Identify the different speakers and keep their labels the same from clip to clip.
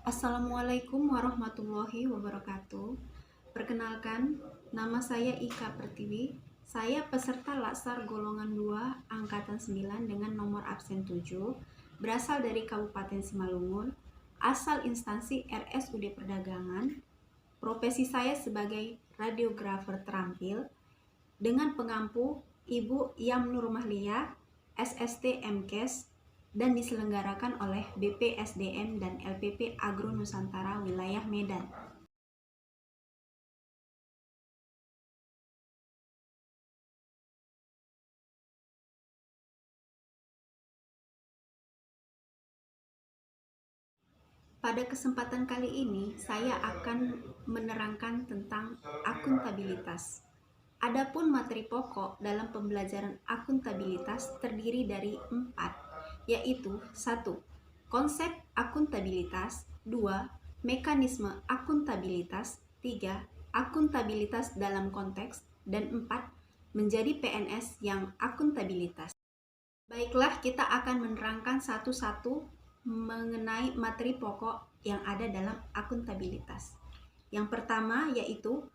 Speaker 1: Assalamualaikum warahmatullahi wabarakatuh. Perkenalkan, nama saya Ika Pertiwi. Saya peserta Latsar golongan 2 angkatan 9 dengan nomor absen 7, berasal dari Kabupaten Simalungun, asal instansi RSUD Perdagangan. Profesi saya sebagai radiografer terampil dengan pengampu Ibu Yamnur Mahlia, SST MKes, dan diselenggarakan oleh BPSDM dan LPP Agro Nusantara Wilayah Medan. Pada kesempatan kali ini, saya akan menerangkan tentang akuntabilitas. Adapun materi pokok dalam pembelajaran akuntabilitas terdiri dari 4, yaitu 1. Konsep akuntabilitas, 2. Mekanisme akuntabilitas, 3. Akuntabilitas dalam konteks, dan 4. Menjadi PNS yang akuntabilitas. Baiklah, kita akan menerangkan satu-satu mengenai materi pokok yang ada dalam akuntabilitas. Yang pertama yaitu,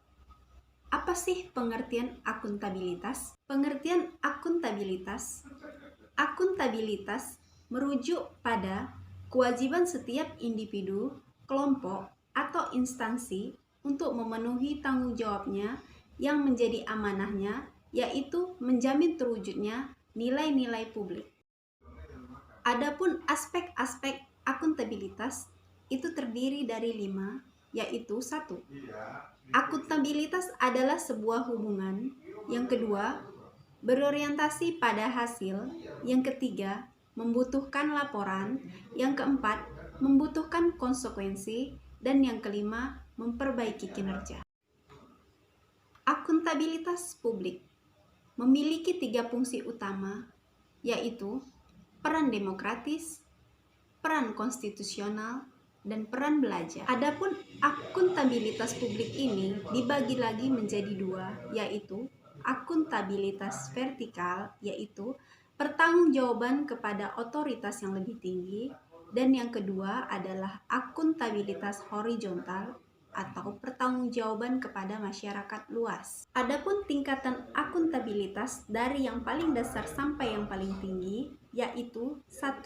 Speaker 1: apa sih pengertian akuntabilitas? Pengertian akuntabilitas merujuk pada kewajiban setiap individu, kelompok, atau instansi untuk memenuhi tanggung jawabnya yang menjadi amanahnya, yaitu menjamin terwujudnya nilai-nilai publik. Adapun aspek-aspek akuntabilitas itu terdiri dari 5, yaitu 1. Akuntabilitas adalah sebuah hubungan. Yang kedua, berorientasi pada hasil. Yang ketiga, membutuhkan laporan. Yang keempat, membutuhkan konsekuensi. Dan yang kelima, memperbaiki kinerja. Akuntabilitas publik memiliki 3 fungsi utama, yaitu peran demokratis, peran konstitusional, dan peran belajar. Adapun akuntabilitas publik ini dibagi lagi menjadi 2, yaitu akuntabilitas vertikal, yaitu pertanggungjawaban kepada otoritas yang lebih tinggi, dan yang kedua adalah akuntabilitas horizontal atau pertanggungjawaban kepada masyarakat luas. Adapun tingkatan akuntabilitas dari yang paling dasar sampai yang paling tinggi, yaitu 1.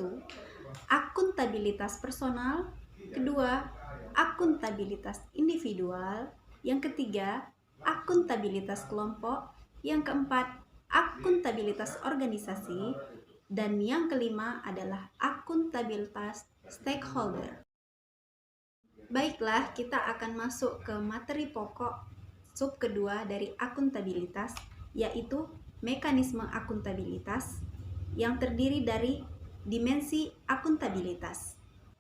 Speaker 1: Akuntabilitas personal, kedua, akuntabilitas individual, yang ketiga, akuntabilitas kelompok, yang keempat, akuntabilitas organisasi, dan yang kelima adalah akuntabilitas stakeholder. Baiklah, kita akan masuk ke materi pokok sub kedua dari akuntabilitas, yaitu mekanisme akuntabilitas yang terdiri dari dimensi akuntabilitas.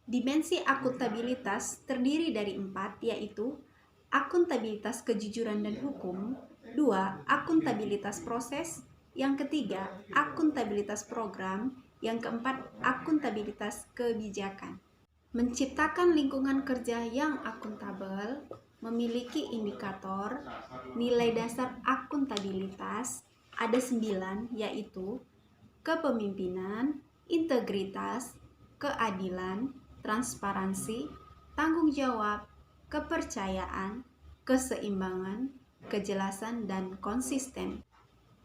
Speaker 1: Dimensi akuntabilitas terdiri dari 4, yaitu akuntabilitas kejujuran dan hukum, 2. Akuntabilitas proses, yang ketiga akuntabilitas program, yang keempat akuntabilitas kebijakan. Menciptakan lingkungan kerja yang akuntabel memiliki indikator nilai dasar akuntabilitas ada 9, yaitu kepemimpinan, integritas, keadilan, transparansi, tanggung jawab, kepercayaan, keseimbangan, kejelasan, dan konsisten.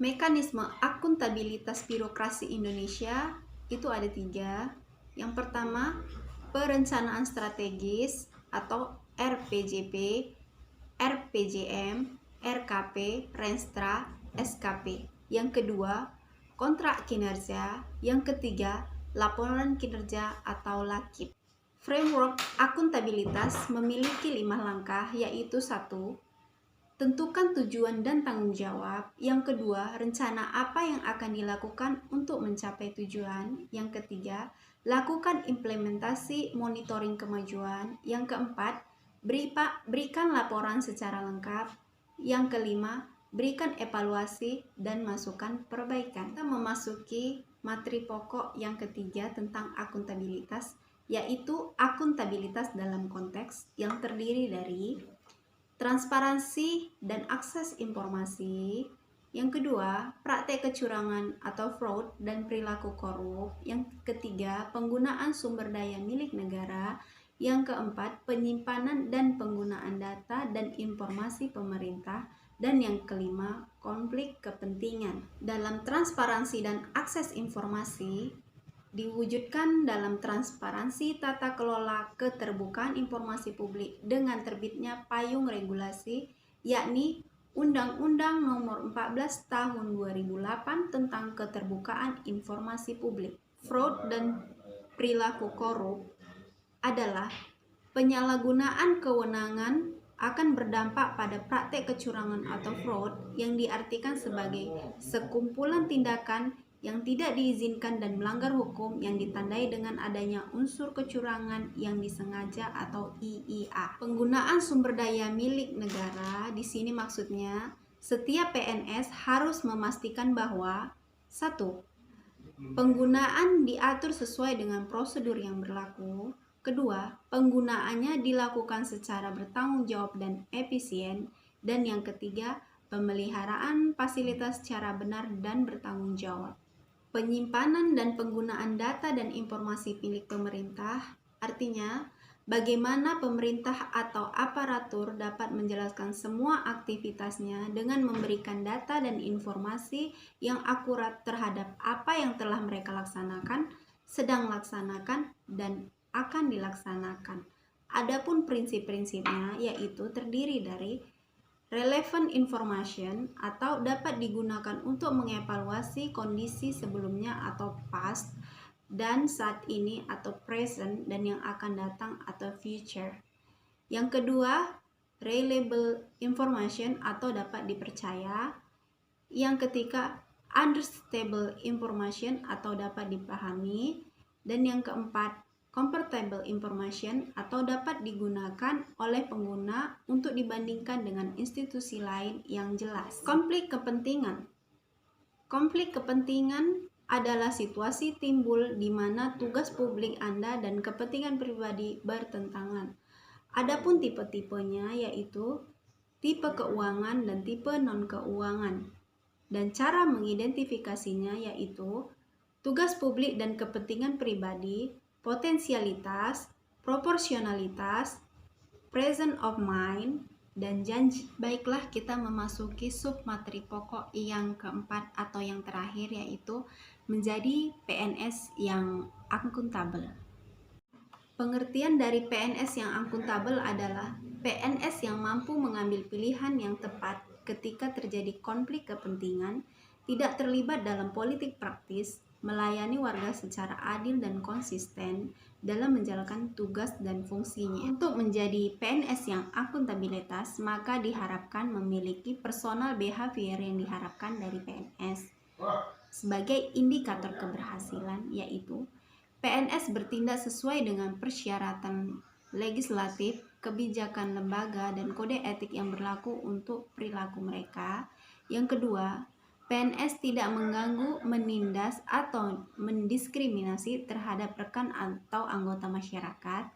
Speaker 1: Mekanisme akuntabilitas birokrasi Indonesia itu ada 3. Yang pertama, perencanaan strategis atau RPJP, RPJM, RKP, Renstra, SKP. Yang kedua, kontrak kinerja. Yang ketiga, laporan kinerja atau LAKIP. Framework akuntabilitas memiliki 5 langkah, yaitu 1. Tentukan tujuan dan tanggung jawab. Yang kedua, rencana apa yang akan dilakukan untuk mencapai tujuan. Yang ketiga, lakukan implementasi monitoring kemajuan. Yang keempat, berikan laporan secara lengkap. Yang kelima, berikan evaluasi dan masukan perbaikan. Kita memasuki materi pokok yang ketiga tentang akuntabilitas, yaitu akuntabilitas dalam konteks yang terdiri dari transparansi dan akses informasi. Yang kedua, praktek kecurangan atau fraud dan perilaku korup. Yang ketiga, penggunaan sumber daya milik negara. Yang keempat, penyimpanan dan penggunaan data dan informasi pemerintah. Dan yang kelima, konflik kepentingan. Dalam transparansi dan akses informasi, diwujudkan dalam transparansi tata kelola keterbukaan informasi publik dengan terbitnya payung regulasi, yakni Undang-Undang Nomor 14 Tahun 2008 tentang Keterbukaan Informasi Publik. Fraud dan perilaku korup adalah penyalahgunaan kewenangan akan berdampak pada praktek kecurangan atau fraud yang diartikan sebagai sekumpulan tindakan yang tidak diizinkan dan melanggar hukum yang ditandai dengan adanya unsur kecurangan yang disengaja atau IIA. Penggunaan sumber daya milik negara di sini maksudnya setiap PNS harus memastikan bahwa 1. Penggunaan diatur sesuai dengan prosedur yang berlaku. Kedua, penggunaannya dilakukan secara bertanggung jawab dan efisien. Dan yang ketiga, pemeliharaan fasilitas secara benar dan bertanggung jawab. Penyimpanan dan penggunaan data dan informasi milik pemerintah, artinya bagaimana pemerintah atau aparatur dapat menjelaskan semua aktivitasnya dengan memberikan data dan informasi yang akurat terhadap apa yang telah mereka laksanakan, sedang laksanakan, dan akan dilaksanakan. Adapun prinsip-prinsipnya yaitu terdiri dari relevant information atau dapat digunakan untuk mengevaluasi kondisi sebelumnya atau past, dan saat ini atau present, dan yang akan datang atau future. Yang kedua, reliable information atau dapat dipercaya. Yang ketiga, understandable information atau dapat dipahami. Dan yang keempat, comfortable information atau dapat digunakan oleh pengguna untuk dibandingkan dengan institusi lain yang jelas. Konflik kepentingan. Konflik kepentingan adalah situasi timbul di mana tugas publik Anda dan kepentingan pribadi bertentangan. Adapun tipe-tipenya yaitu tipe keuangan dan tipe non-keuangan. Dan cara mengidentifikasinya yaitu tugas publik dan kepentingan pribadi, potensialitas, proporsionalitas, presence of mind, dan janji. Baiklah, kita memasuki sub materi pokok yang keempat atau yang terakhir yaitu menjadi PNS yang akuntabel. Pengertian dari PNS yang akuntabel adalah PNS yang mampu mengambil pilihan yang tepat ketika terjadi konflik kepentingan, tidak terlibat dalam politik praktis, melayani warga secara adil dan konsisten dalam menjalankan tugas dan fungsinya. Untuk menjadi PNS yang akuntabilitas, maka diharapkan memiliki personal behavior yang diharapkan dari PNS. Sebagai indikator keberhasilan yaitu PNS bertindak sesuai dengan persyaratan legislatif, kebijakan lembaga, dan kode etik yang berlaku untuk perilaku mereka. Yang kedua, PNS tidak mengganggu, menindas, atau mendiskriminasi terhadap rekan atau anggota masyarakat.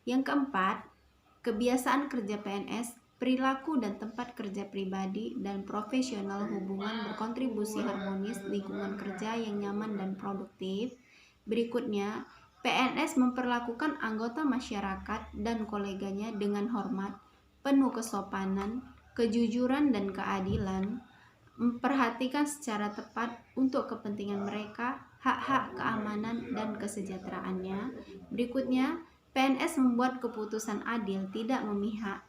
Speaker 1: Yang keempat, kebiasaan kerja PNS, perilaku dan tempat kerja pribadi dan profesional hubungan berkontribusi harmonis lingkungan kerja yang nyaman dan produktif. Berikutnya, PNS memperlakukan anggota masyarakat dan koleganya dengan hormat, penuh kesopanan, kejujuran, dan keadilan, memperhatikan secara tepat untuk kepentingan mereka, hak-hak, keamanan, dan kesejahteraannya. Berikutnya, PNS membuat keputusan adil, tidak memihak,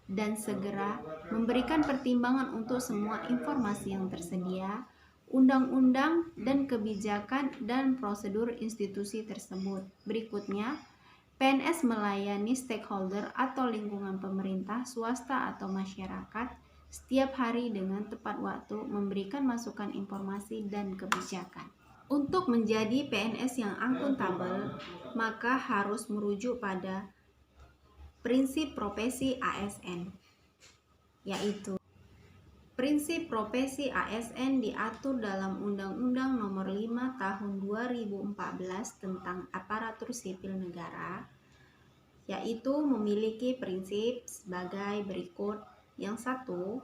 Speaker 1: dan segera memberikan pertimbangan untuk semua informasi yang tersedia, undang-undang dan kebijakan dan prosedur institusi tersebut. Berikutnya, PNS melayani stakeholder atau lingkungan pemerintah, swasta, atau masyarakat setiap hari dengan tepat waktu, memberikan masukan informasi dan kebijakan. Untuk menjadi PNS yang akuntabel, maka harus merujuk pada prinsip profesi ASN, yaitu prinsip profesi ASN diatur dalam Undang-Undang Nomor 5 Tahun 2014 tentang Aparatur Sipil Negara, yaitu memiliki prinsip sebagai berikut. Yang satu,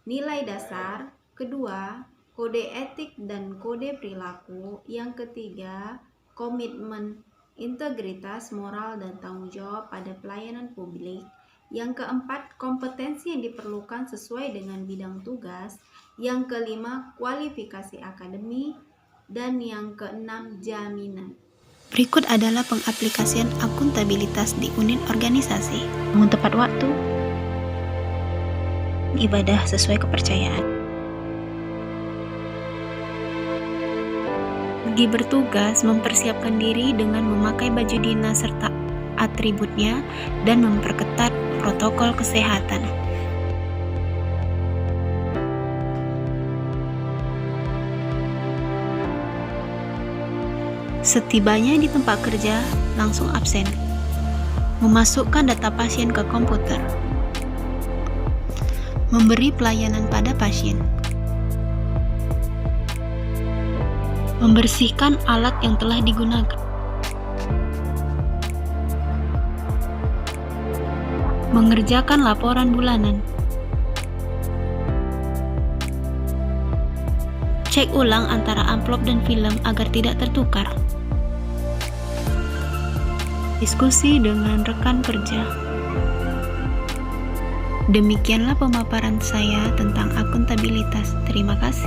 Speaker 1: nilai dasar. Kedua, kode etik dan kode perilaku. Yang ketiga, komitmen integritas, moral, dan tanggung jawab pada pelayanan publik. Yang keempat, kompetensi yang diperlukan sesuai dengan bidang tugas. Yang kelima, kualifikasi akademi. Dan yang keenam, jaminan.
Speaker 2: Berikut adalah pengaplikasian akuntabilitas di unit organisasi. Bangun tepat waktu, ibadah sesuai kepercayaan. Pergi bertugas, mempersiapkan diri dengan memakai baju dinas serta atributnya dan memperketat protokol kesehatan. Setibanya di tempat kerja, langsung absen. Memasukkan data pasien ke komputer. Memberi pelayanan pada pasien. Membersihkan alat yang telah digunakan. Mengerjakan laporan bulanan. Cek ulang antara amplop dan film agar tidak tertukar. Diskusi dengan rekan kerja. Demikianlah pemaparan saya tentang akuntabilitas. Terima kasih.